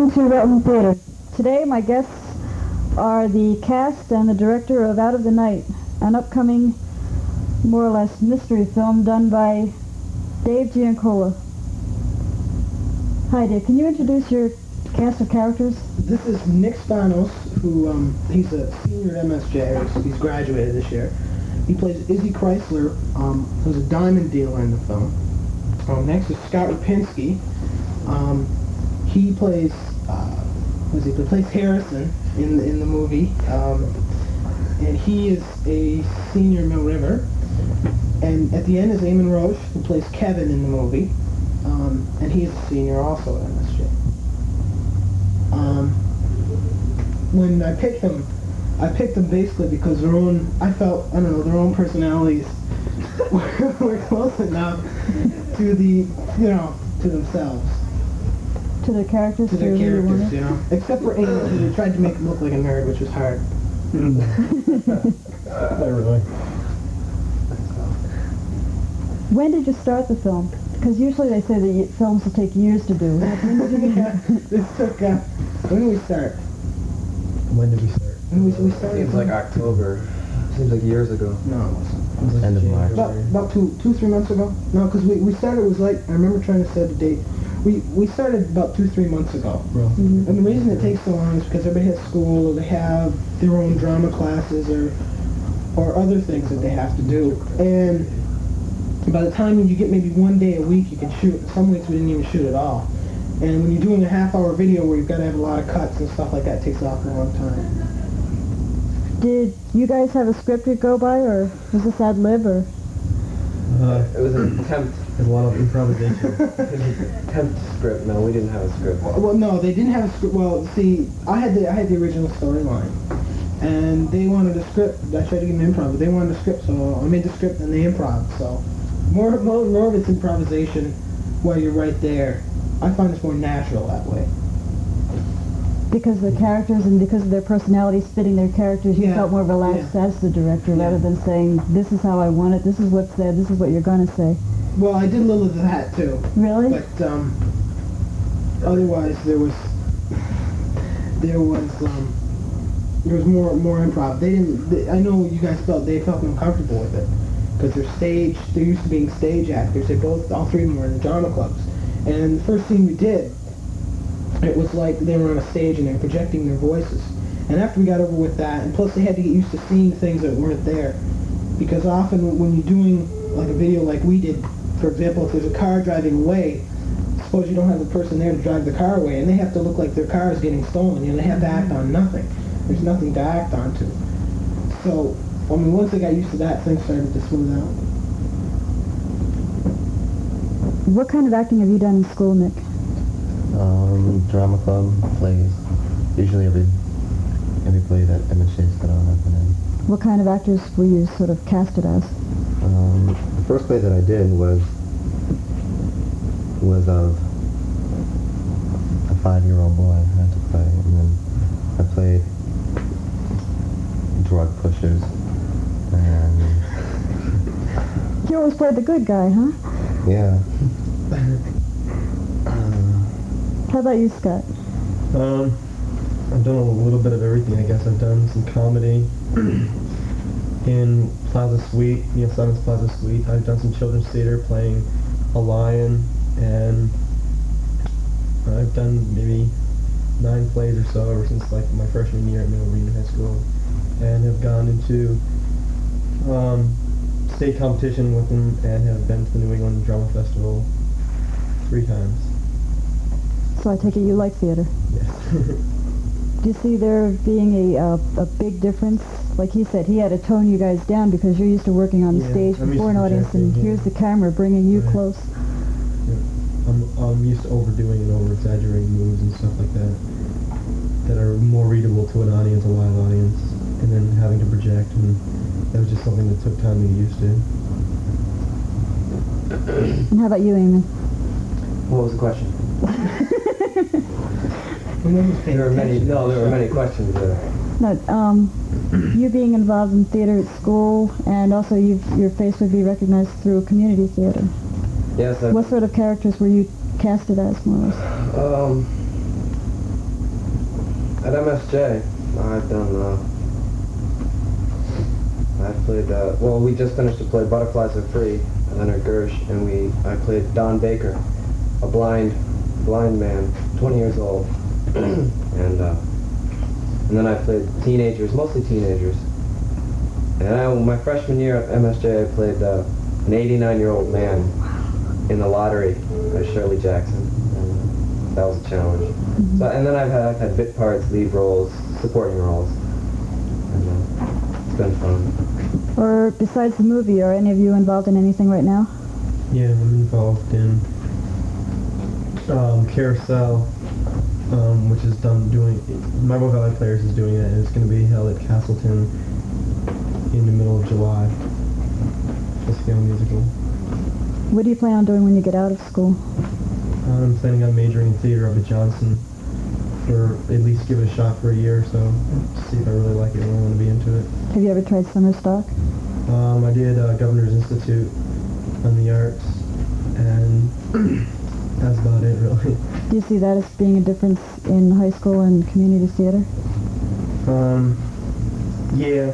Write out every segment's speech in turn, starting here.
Welcome to Rutland Theater. Today my guests are the cast and the director of Out of the Night, an upcoming, more or less, mystery film done by Dave Giancola. Hi Dave, can you introduce your cast of characters? This is Nick Spanos, who, he's a senior at MSJ, he's graduated this year. He plays Izzy Chrysler, who's a diamond dealer in the film. Next is Scott Rapinski. He plays, he plays Harrison in the movie, and he is a senior in Mill River. And at the end is Eamon Roche, who plays Kevin in the movie, and he's a senior also at MSJ. When I picked them basically because their own, their own personalities were close enough to to themselves. To their characters? To their characters, Except for Eamon, who they tried to make him look like a nerd, which was hard. Not really. When did you start the film? Because usually they say that films will take years to do. This took, when did we start? When did we start? When we started? Seems like October. Seems like years ago. No, it wasn't. Like end of March. About 2-3 months ago? No, because we started, it was like, I remember trying to set a date. We started about 2-3 months ago. Mm-hmm. And the reason it takes so long is because everybody has school, or they have their own drama classes, or other things that they have to do. And by the time you get maybe one day a week, you can shoot. Some weeks we didn't even shoot at all. And when you're doing a half-hour video where you've got to have a lot of cuts and stuff like that, it takes an awful long time. Did you guys have a script to go by, or was this ad-lib, or? It was an attempt. There's a lot of improvisation. It was an attempt script. No, we didn't have a script. Well, no, they didn't have a script. Well, see, I had the original storyline, and they wanted a script. I tried to give them improv, but they wanted a script, so I made the script and they improv. So more of it's improvisation while you're right there. I find it's more natural that way. Because of the characters and because of their personalities fitting their characters, you felt more relaxed as the director rather than saying, this is how I want it, this is what's there, this is what you're going to say. Well, I did a little of that too. Really? But otherwise there was more improv. I know you guys felt uncomfortable with it because they're used to being stage actors. All three of them were in the drama clubs. And the first scene we did, it was like they were on a stage and they were projecting their voices. And after we got over with that, and plus they had to get used to seeing things that weren't there. Because often when you're doing like a video like we did, for example, if there's a car driving away, suppose you don't have the person there to drive the car away, and they have to look like their car is getting stolen, they have to act on nothing. There's nothing to act on to. So, once they got used to that, things started to smooth out. What kind of acting have you done in school, Nick? Drama club, plays. Usually every play that MSJ's put on, I've been in. What kind of actors were you sort of casted as? The first play that I did was of a 5-year-old boy I had to play, and then I played drug pushers, and... You always played the good guy, huh? Yeah. How about you, Scott? I've done a little bit of everything, I guess. I've done some comedy in Plaza Suite, Neil Simon's Plaza Suite. I've done some children's theater playing a lion, and I've done maybe 9 plays or so ever since like my freshman year at Middle Region High School, and have gone into state competition with them and have been to the New England Drama Festival 3 times. So I take it you like theater? Yes. Do you see there being a big difference? Like he said, he had to tone you guys down because you're used to working on the stage before an audience, and here's the camera bringing you close. Yeah. I'm used to overdoing and over-exaggerating moves and stuff like that are more readable to an audience, a live audience, and then having to project, and that was just something that took time to get used to. And how about you, Eamon? What was the question? There were many questions there. No, you being involved in theater at school, and also your face would be recognized through community theater. Yes. What sort of characters were you casted as, more or less? At MSJ, I've done, I've played, well, we just finished to play Butterflies Are Free, Leonard Gersh, and I played Don Baker, a blind man, 20 years old, and then I played teenagers, mostly teenagers. And my freshman year at MSJ, I played an 89-year-old man in the lottery as Shirley Jackson, and that was a challenge. Mm-hmm. So, and then I've had bit parts, lead roles, supporting roles, and it's been fun. Or besides the movie, are any of you involved in anything right now? Yeah, I'm involved in Carousel, which is doing Marble Valley Players is doing it, and it's going to be held at Castleton in the middle of July. A scale musical. What do you plan on doing when you get out of school? I'm planning on majoring in theater up at Johnson for at least give it a shot for a year or so, to see if I really like it and I want to be into it. Have you ever tried summer stock? I did Governor's Institute on the Arts, and that's about it, really. Do you see that as being a difference in high school and community theater? Yeah.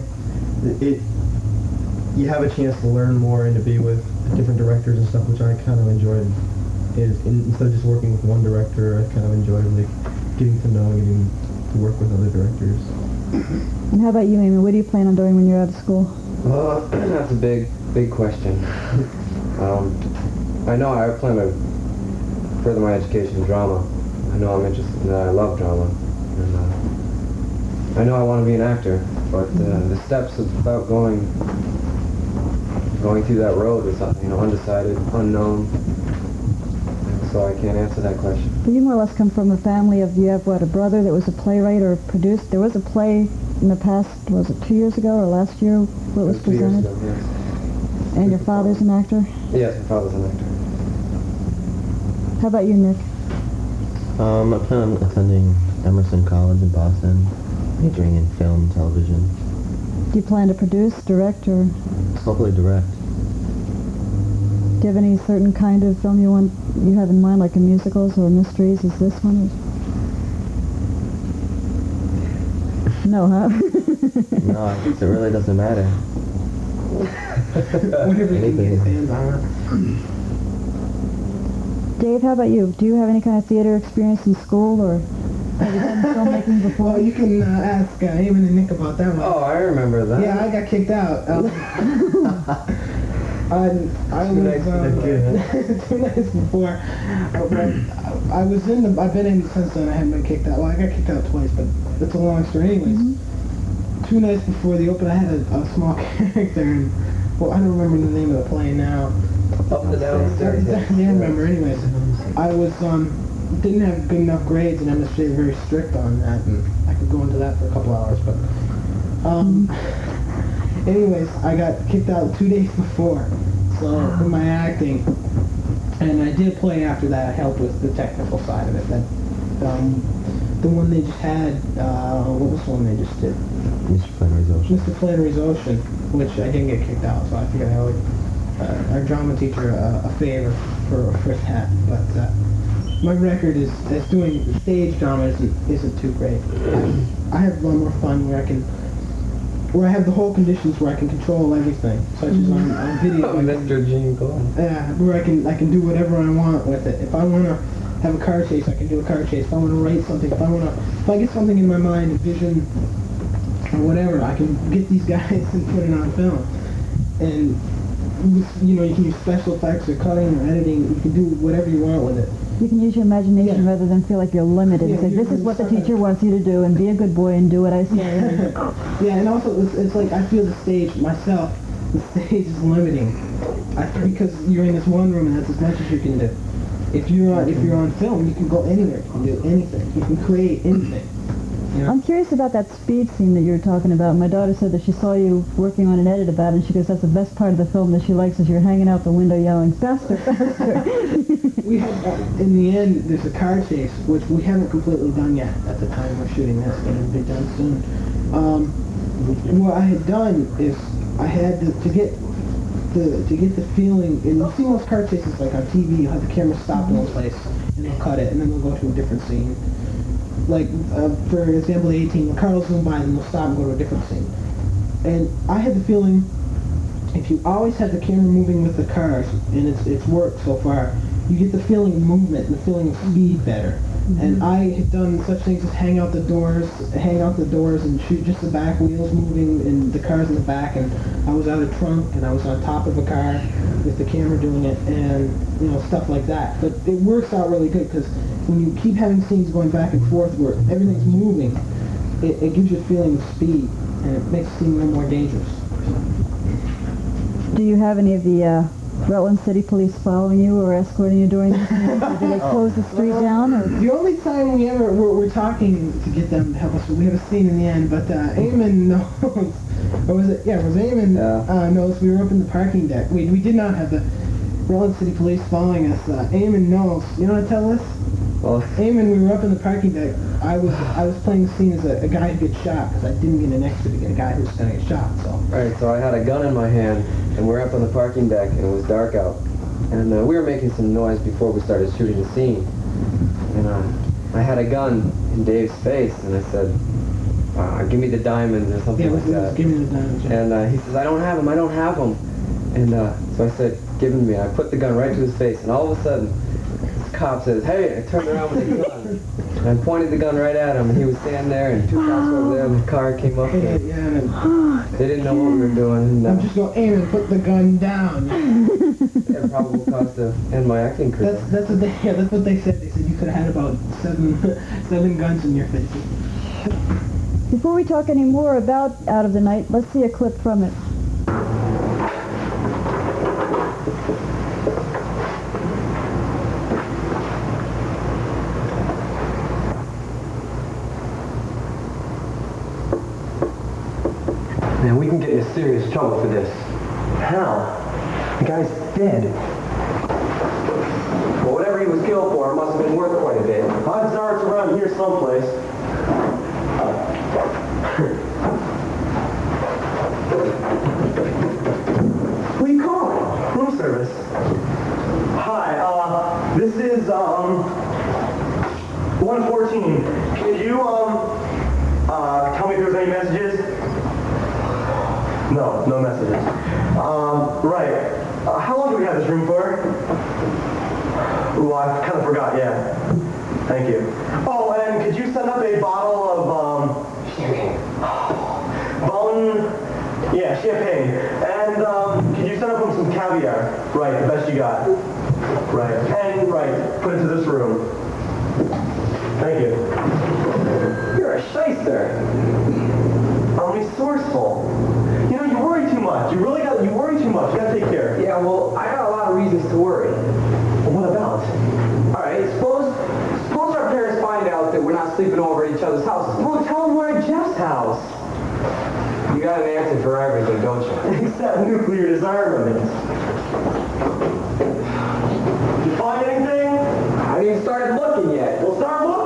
You have a chance to learn more and to be with different directors and stuff, which I kind of enjoyed. Instead of just working with one director, I kind of enjoyed getting to know and getting to work with other directors. And how about you, Amy? What do you plan on doing when you're out of school? Well, that's a big question. I know I plan to further my education in drama. I know I'm interested in that. I love drama. And I know I want to be an actor, but the steps about going through that road is, undecided, unknown. So I can't answer that question. Well, you more or less come from a family of, you have what, a brother that was a playwright or produced? There was a play in the past, was it 2 years ago or last year, what was 2 years presented? ago, yes. And your father's an actor? Yes, my father's an actor. How about you, Nick? I plan on attending Emerson College in Boston, majoring in film, television. Do you plan to produce, direct, or Hopefully direct. do you have any certain kind of film you have in mind, like in musicals or mysteries? Is this one? No, huh? No, I guess it really doesn't matter. Whatever you can get his hands on. Dave, how about you? Do you have any kind of theater experience in school, or have you done filmmaking before? Well, you can ask Eamon and Nick about that one. Oh, I remember that. Yeah, I got kicked out. I was 2 nights before. I was I've been in since then. I haven't been kicked out. Well, I got kicked out twice, but it's a long story. Anyways, 2 nights before the open, I had a small character, and well, I don't remember the name of the play now. Up and down the stairs. I can't remember. Anyways, I was didn't have good enough grades, and MSJ was very strict on that, and I could go into that for a couple hours, but anyways, I got kicked out 2 days before, so in my acting, and I did play after that. I helped with the technical side of it. That the one they just had, what was the one they just did? Mr. Flannery's Ocean. Mr. Flannery's Ocean, which I didn't get kicked out, so I figured I owed our drama teacher a favor for that. But my record is doing stage drama isn't too great. I have a lot more fun where I have the whole conditions where I can control everything, such as on video. Mr. Giancola. Yeah, where I can do whatever I want with it. If I want to have a car chase, I can do a car chase. If I want to write something, if I get something in my mind, a vision, or whatever, I can get these guys and put it on film. And you can use special effects or cutting or editing. You can do whatever you want with it. You can use your imagination rather than feel like you're limited. Yeah, Say, this is what the teacher wants you to do, and be a good boy and do what I say. Yeah, and also it's like I feel the stage myself. The stage is limiting because you're in this one room and that's as much as you can do. If you're on film, you can go anywhere. You can do anything. You can create anything. You know? I'm curious about that speed scene that you were talking about. My daughter said that she saw you working on an edit about it, and she goes, that's the best part of the film that she likes is you're hanging out the window yelling, faster, faster. We had, in the end, there's a car chase, which we haven't completely done yet at the time we're shooting this, but it'll be done soon. What I had done is I had to get the feeling, and you see most car chases like on TV, you have the camera stop in one place, and they'll cut it, and then they'll go to a different scene. like, for example, the 18, when cars zoom by, then we'll stop and go to a different scene. And I had the feeling, if you always have the camera moving with the cars, and it's worked so far, you get the feeling of movement and the feeling of speed better. And I had done such things as hang out the doors and shoot just the back wheels moving and the cars in the back, and I was out of the trunk and I was on top of a car with the camera doing it, and stuff like that. But it works out really good because when you keep having scenes going back and forth where everything's moving, it gives you a feeling of speed, and it makes it seem a little more dangerous. Do you have any of the Rutland City Police following you or escorting you during this meeting? Or do they close the street down? Or? The only time we're talking to get them to help us, we have a scene in the end, but Eamon knows, or was it? Yeah, it was Eamon knows we were up in the parking deck. We did not have the Rutland City Police following us. Eamon knows. You know what to tell us? Well, Eamon, we were up in the parking deck. I was playing the scene as a guy who gets shot because I didn't get an extra to get a guy who's going to get shot. So. Right, so I had a gun in my hand, and we're up on the parking deck, and it was dark out. And we were making some noise before we started shooting the scene. And I had a gun in Dave's face, and I said, give me the diamonds or something like that. Give me the diamonds. Yeah. And he says, I don't have them. And so I said, give them to me. I put the gun right to his face, and all of a sudden, this cop says, hey, I turned around with the gun. And I pointed the gun right at him, and he was standing there, and 2 cops were over there, and the car came up, and they didn't know what we were doing. And, I'm just going, Eamon, put the gun down. It probable cause to end my acting career. That's what they said. They said you could have had about seven guns in your face. Before we talk any more about Out of the Night, let's see a clip from it. Man, we can get into serious trouble for this. How? The guy's dead. Well, whatever he was killed for, it must have been worth quite a bit. Odds are it's around here someplace. Who are you calling? Room service. Hi, this is, 114. Can you, tell me if there's any messages? No, no messages. Right. How long do we have this room for? Ooh, I kind of forgot, yeah. Thank you. Oh, and could you send up a bottle of, champagne? Champagne. And, could you send up some caviar? Right, the best you got. Right. And, put it to this room. Thank you. You're a shyster. I'm resourceful. You know, you worry too much. You worry too much. You gotta take care. Yeah, well, I got a lot of reasons to worry. Well, what about? Alright, suppose our parents find out that we're not sleeping over at each other's houses. Well, tell them we're at Jeff's house. You got an answer for everything, don't you? Except nuclear disarmament. Did you find anything? I haven't even started looking yet. Well, start looking!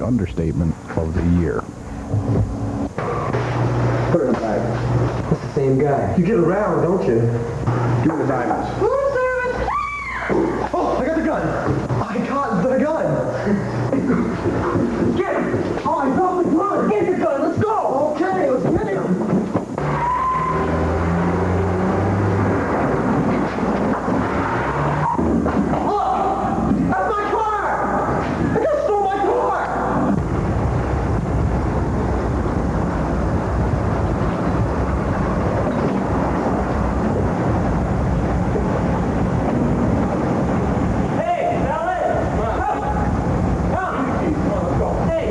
Understatement of the year. Put it in the bag. It's the same guy. You get around, don't you? Give me the diamonds. Oh, I got the gun. I got the gun. Get it. Oh, I got the gun. Get the gun. Let's go. Okay, let's get him. Hey,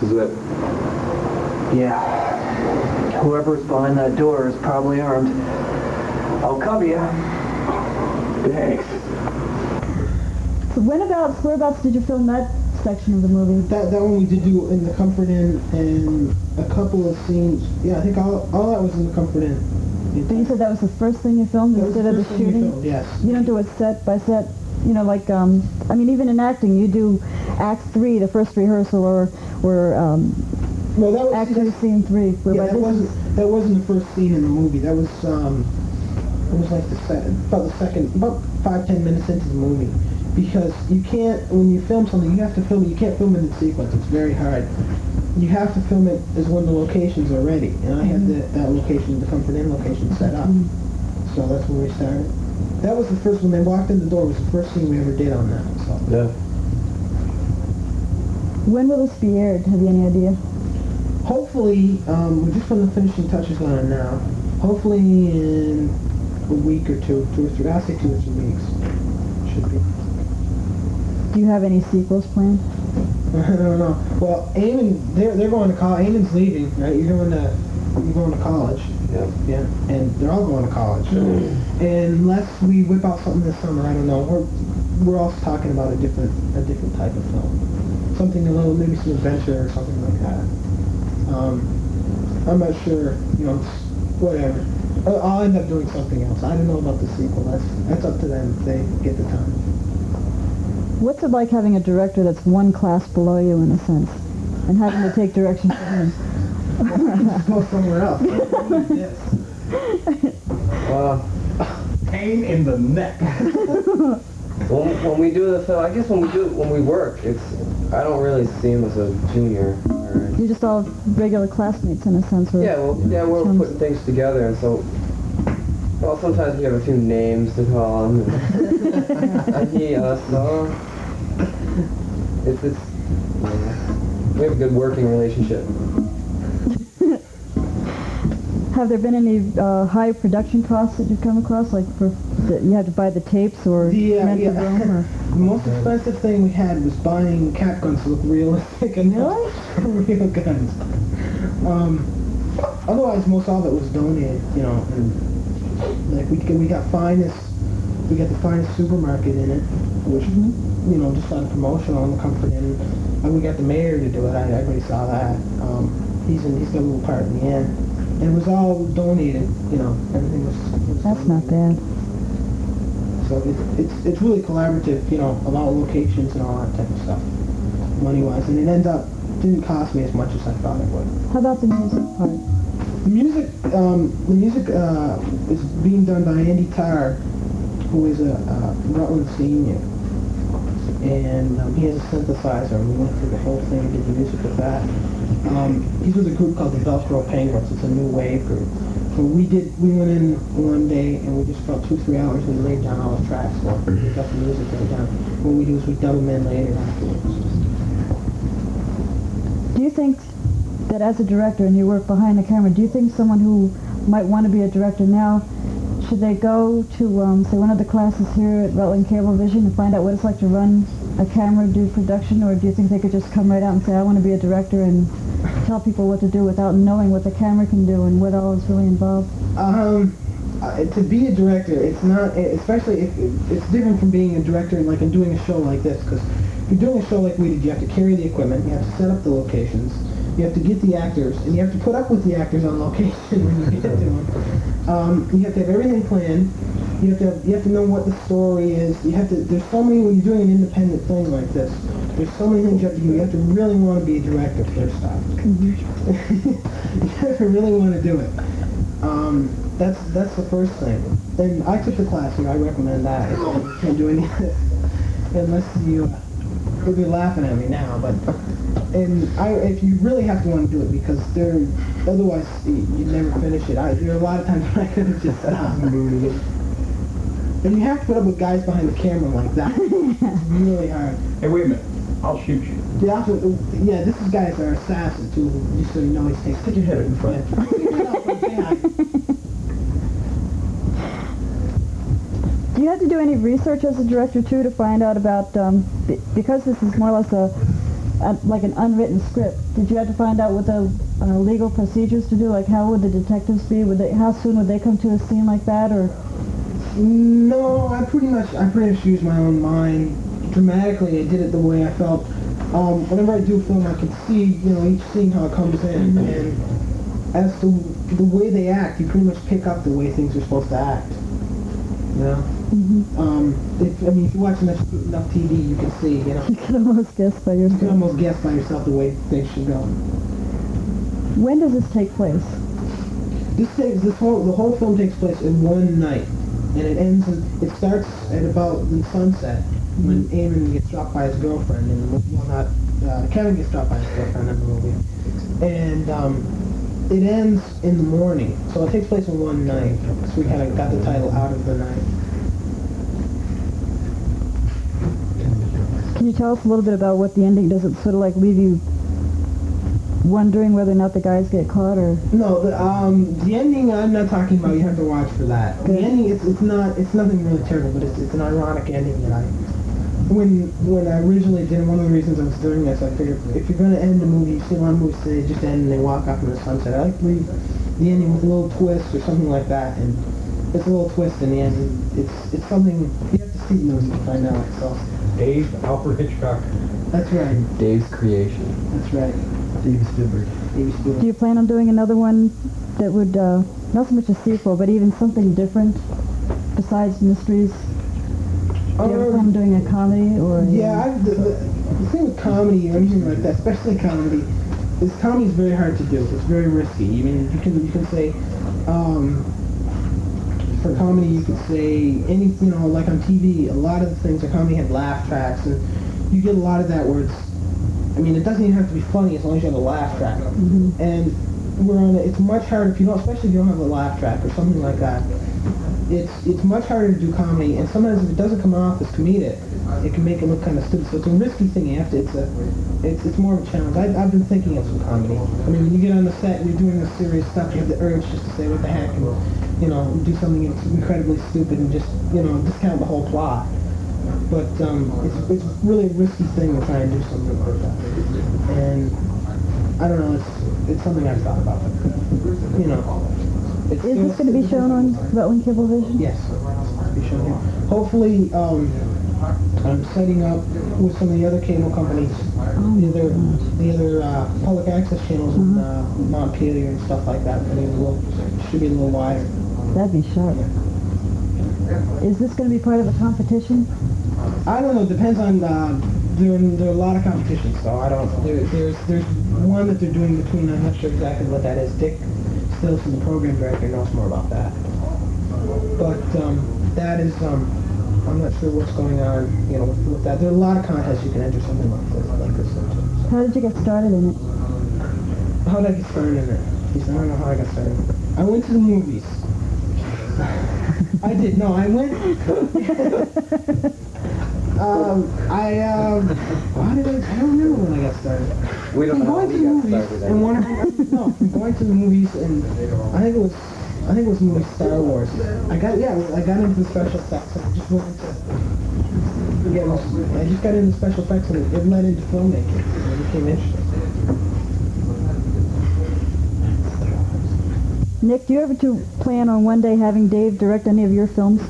is it. Yeah. Whoever's behind that door is probably armed. I'll cover you. Thanks. So whereabouts did you film that section of the movie? That one we did do in the Comfort Inn, and a couple of scenes. Yeah, I think all that was in the Comfort Inn. But you said that was the first thing you filmed instead of the shooting? Filmed, yes. You don't do it set by set, you know, like, I mean, even in acting, you do Act 3, the first rehearsal, or well, that was, Act 2, Scene 3. Yeah, that wasn't the first scene in the movie. That was, it was like about 5-10 minutes into the movie. Because you can't, when you film something, you have to film it. You can't film it in sequence. It's very hard. You have to film it as when the locations are ready. And I had that location, the Comfort Inn location, set up. So that's when we started. That was the first, when they walked in the door, was the first thing we ever did on that. So. Yeah. When will this be aired? Have you any idea? Hopefully, we're just putting the finishing touches on it now. Hopefully in a week or 2 or 3, I'll say 2 or 3 weeks. Should be. Do you have any sequels planned? I don't know. Well, Eamon, they're going to college. Eamon's leaving, right? You're going to college. Yeah. Yeah. And they're all going to college. And unless we whip out something this summer, I don't know. We're also talking about a different type of film. Something a little, maybe some adventure or something like that. I'm not sure. You know, whatever. I'll end up doing something else. I don't know about the sequel. That's up to them if they get the time. What's it like having a director that's one class below you, in a sense, and having to take direction from him? Just go somewhere else. Yes. Pain in the neck. When we do the film, I guess when we work, I don't really see him as a junior. You're just all regular classmates, in a sense. Or We're putting things together, and so. Well, sometimes we have a few names to call him. And he, us, so we have a good working relationship. Have there been any high production costs that you've come across, like that you had to buy the tapes or rent the room? Or? The most expensive thing we had was buying cap guns to look realistic and real guns. Otherwise, most all of it was donated, you know. And, like we got the finest supermarket in it, which you know, just on promotion on the Comfort Inn. And we got the mayor to do it. Everybody saw that. He's got a little part in the end, and it was all donated. You know, everything was That's not bad. So it's really collaborative. You know, about locations and all that type of stuff, money wise, and it didn't cost me as much as I thought it would. How about the music part? The music is being done by Andy Tarr, who is a Rutland senior, and he has a synthesizer, and we went through the whole thing and did the music with that. He's with a group called the Velcro Penguins. It's a new wave group. So we went in one day and we just spent 2-3 hours and we laid down all the tracks. So we got the music laid down. What we do is we dub them in later afterwards. Do you think that as a director, and you work behind the camera, do you think someone who might want to be a director now, should they go to, say, one of the classes here at Rutland Cable Vision and find out what it's like to run a camera, do production, or do you think they could just come right out and say, I want to be a director, and tell people what to do without knowing what the camera can do and what all is really involved? To be a director, it's not, especially if it's different from being a director like and doing a show like this, because if you're doing a show like we did, you have to carry the equipment, you have to set up the locations, you have to get the actors, and you have to put up with the actors on location when you get to them. You have to have everything planned. You have to know what the story is. There's so many, when you're doing an independent thing like this, there's so many things you have to do. You have to really want to be a director first off. You have to really want to do it. That's the first thing. And I took the class here. I recommend that. You can't do any of this unless you'll be laughing at me now, but if you really have to want to do it, because otherwise you'd never finish it. There are a lot of times when I could have just stopped. And you have to put up with guys behind the camera like that. It's really hard. Hey, wait a minute. I'll shoot you. Yeah, this guy's our assassin too. Just so you know, Stick your head in front. Do you have to do any research as a director too to find out about, because this is more or less like an unwritten script. Did you have to find out what the legal procedures to do? Like, how would the detectives be? How soon would they come to a scene like that, or? No, I pretty much used my own mind. Dramatically, I did it the way I felt. Whenever I do film, I can see, each scene how it comes in, and as to the way they act, you pretty much pick up the way things are supposed to act. If you watch enough TV, you can see, You can almost guess by yourself. You can almost guess by yourself the way things should go. When does this take place? The whole film takes place in one night, and it starts at about sunset, when Eamon gets dropped by his girlfriend in the movie. Well, not, Kevin gets dropped by his girlfriend in the movie. And, it ends in the morning, so it takes place in one night, so we kind of got the title Out of the Night. Can you tell us a little bit about what the ending does? It sort of like leave you wondering whether or not the guys get caught, or? No, the ending I'm not talking about. You have to watch for that. Good. The ending, it's nothing really terrible, but it's an ironic ending that when I originally did it, one of the reasons I was doing this, I figured if you're going to end a movie, you see a lot of movies today just end and they walk off in the sunset. I like to leave the ending with a little twist or something like that, and it's a little twist in the end. It's something you have to see the movie to find out. So Dave Alfred Hitchcock. that's right. Dave's creation. That's right. Steven Spielberg. Do you plan on doing another one that would, not so much a sequel, but even something different besides mysteries? Do you ever plan on doing a comedy, or? Yeah, the thing with comedy or anything like that, especially comedy is very hard to do. It's very risky. I mean, you can say, for comedy you could say anything, like on TV, a lot of the things on comedy have laugh tracks, and you get a lot of that where it doesn't even have to be funny as long as you have a laugh track. And it's much harder especially if you don't have a laugh track or something like that. It's much harder to do comedy, and sometimes if it doesn't come off as comedic, it can make it look kind of stupid. So it's a risky thing. It's more of a challenge. I've been thinking of some comedy. I mean, when you get on the set and you're doing this serious stuff, you have the urge just to say what the heck and do something incredibly stupid and just discount the whole plot. But it's really a risky thing to try and do something like that. And I don't know. It's something I've thought about. Is this going to be shown on Rutland Cable Vision? Yes, it'll be shown here. Hopefully, I'm setting up with some of the other cable companies, the other public access channels in Montpelier and stuff like that. Should be a little wider. That'd be sharp. Is this going to be part of a competition? I don't know. It depends on. There are a lot of competitions, so I don't. There's one that they're doing between. I'm not sure exactly what that is. Dick Stilson, the program director, knows more about that. But that is. I'm not sure what's going on. With that. There are a lot of contests you can enter something like this. How did you get started in it? How did I get started in it? I don't know how I got started. I went to the movies. I did. No, I went. I don't remember when I got started. We don't know how he got started. I'm going to the movies, and I think it was the movie Star Wars. I got into the special effects, and I just wanted to. I just got into special effects, and it led into filmmaking. It became interesting. Nick, do you ever plan on one day having Dave direct any of your films?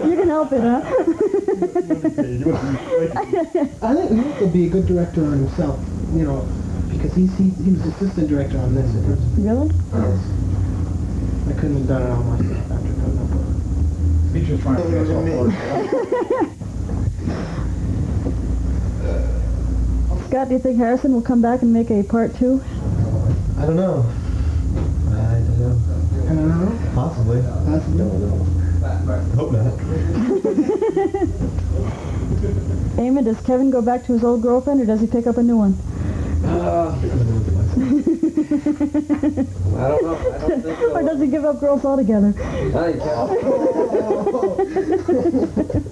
You can help it, huh? I think Nick will be a good director on himself, because he was assistant director on this. Really? Yes. I couldn't have done it all myself after coming up with it. He's just trying to get us all forward. Scott, do you think Harrison will come back and make a part 2? I don't know. I don't know. Possibly. Hope not. Eamon, does Kevin go back to his old girlfriend, or does he pick up a new one? I don't know. I don't think so. Or does he give up girls altogether? I think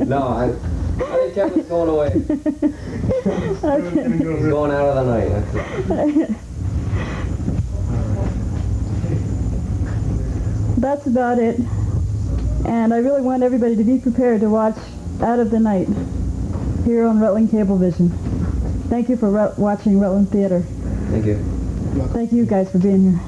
No, I think Kevin's going away. Okay. He's going out of the night. That's it. That's about it. And I really want everybody to be prepared to watch Out of the Night, here on Rutland Cablevision. Thank you for watching Rutland Theater. Thank you. Thank you guys for being here.